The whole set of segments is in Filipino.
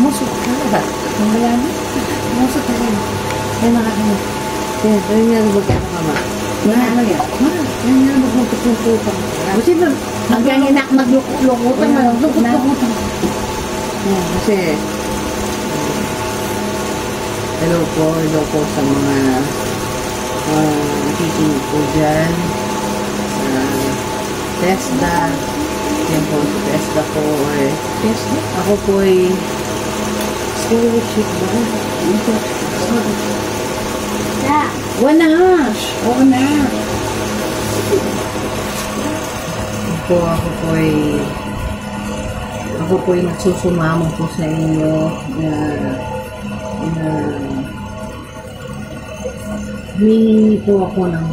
Musok ka ba? Ang mayami? Musok ka rin. Ay, nakakano. Yan yan, magkano ka ma? Ano yan? Yan yan, magmagkutuntutan. Kasi hanggang inak maglukot-lukutan, maglukot-lukutan. Yan, kasi hello po sa mga nakikinig po dyan sa TESDA. Yan po, TESDA po. TESDA? Ako po ay scholarship ba? Wala! Oo na! Ako po ay nagsusumamo po sa inyo na humingi po ako ng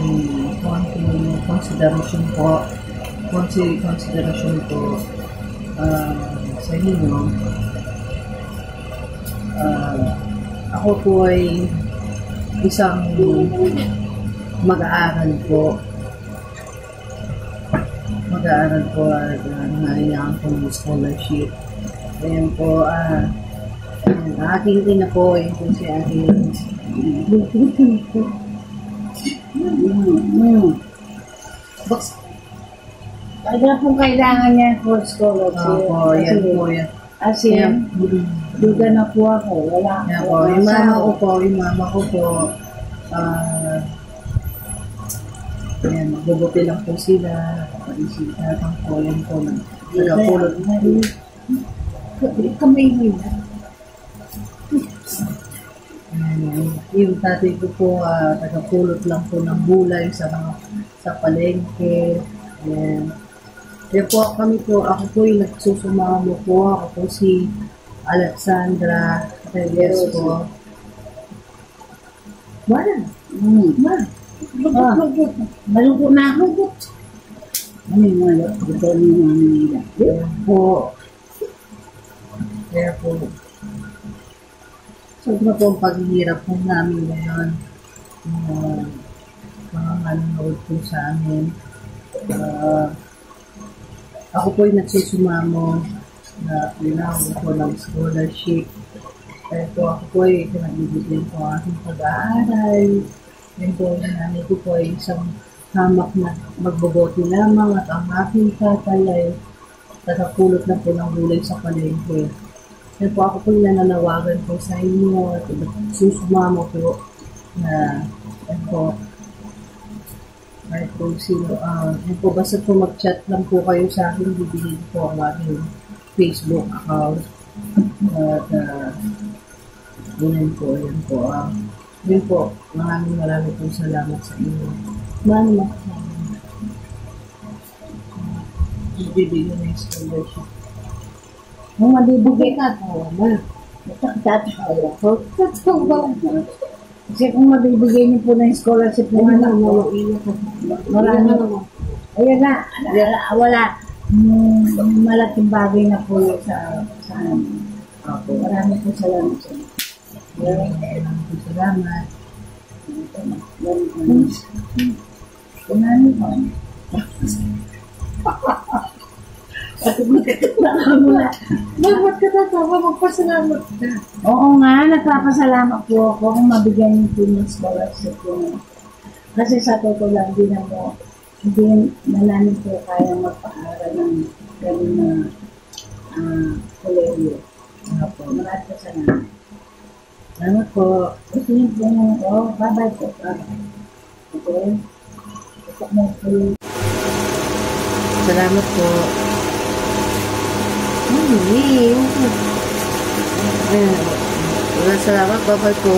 konsiderasyon po sa inyo. Ako po ay isang mag-aaral po at nangailangan po ng scholarship. Ayan po, aking ina po, yun po si aking Kaya pong kailangan niya for scholarship. Opo, yan po yan. As in, duga na po ako. Wala yan po. Yung mama ko po, yan, magbubuti lang po sila. Kapag-isipan po, yan po, nagapulot. Kamay nila. Yung tatay ko po, tagapulot lang po ng gulay sa palengke. Yan. Kaya po ako po yung nagsusumamo po. Ako po si Alexandra Reyes po. Malungkot na ako. Ano yung malungkot? Ito yung mga nila. Yan po. Kaya po. Sobra po ang paghihirap po namin ngayon. Mga nanonood po sa amin. Ako po yung nagsusumamo na kailangan po ng scholarship. Kaya po ako po ay pinagbibigyan po ang aking pag-aaral. Yan po yung nanay ko po ay isang hamak na magbobote lamang at ang aking tatay ay tatapulot na po ng gulay sa palengke. Kaya po ako po yung nananawagan po sa inyo at susumamo po na yan po. Kahit po sino, yan po, basta po mag-chat lang po kayo sa akin, bibigyan po ang aking Facebook account. At, yan po. Yan po, maraming po salamat sa inyo. Maraming bibigyan na yung scholarship. Nung mabibigay ka, tawa na. Tatawa ko. Kasi kung mabibigay niyo po ng scholarship ng anak ko, marami. Ayun na, wala. Malaking bagay na po sa amin. Marami po salamat sa inyo. Maraming po salamat. Kunani po. Bakit ka tatawa? Magpasalamat ka. Oo nga, nagpapasalamat po ako kung mabigyan niyo po ng scholarship po. Kasi sa totoo lang, hindi na namin po kayang magpaaral ng gano'n na kolehiyo. Maraming po salamat. Salamat po. Gusto niyo po, bye-bye po. Okay? Salamat po. Salamat, bye-bye po.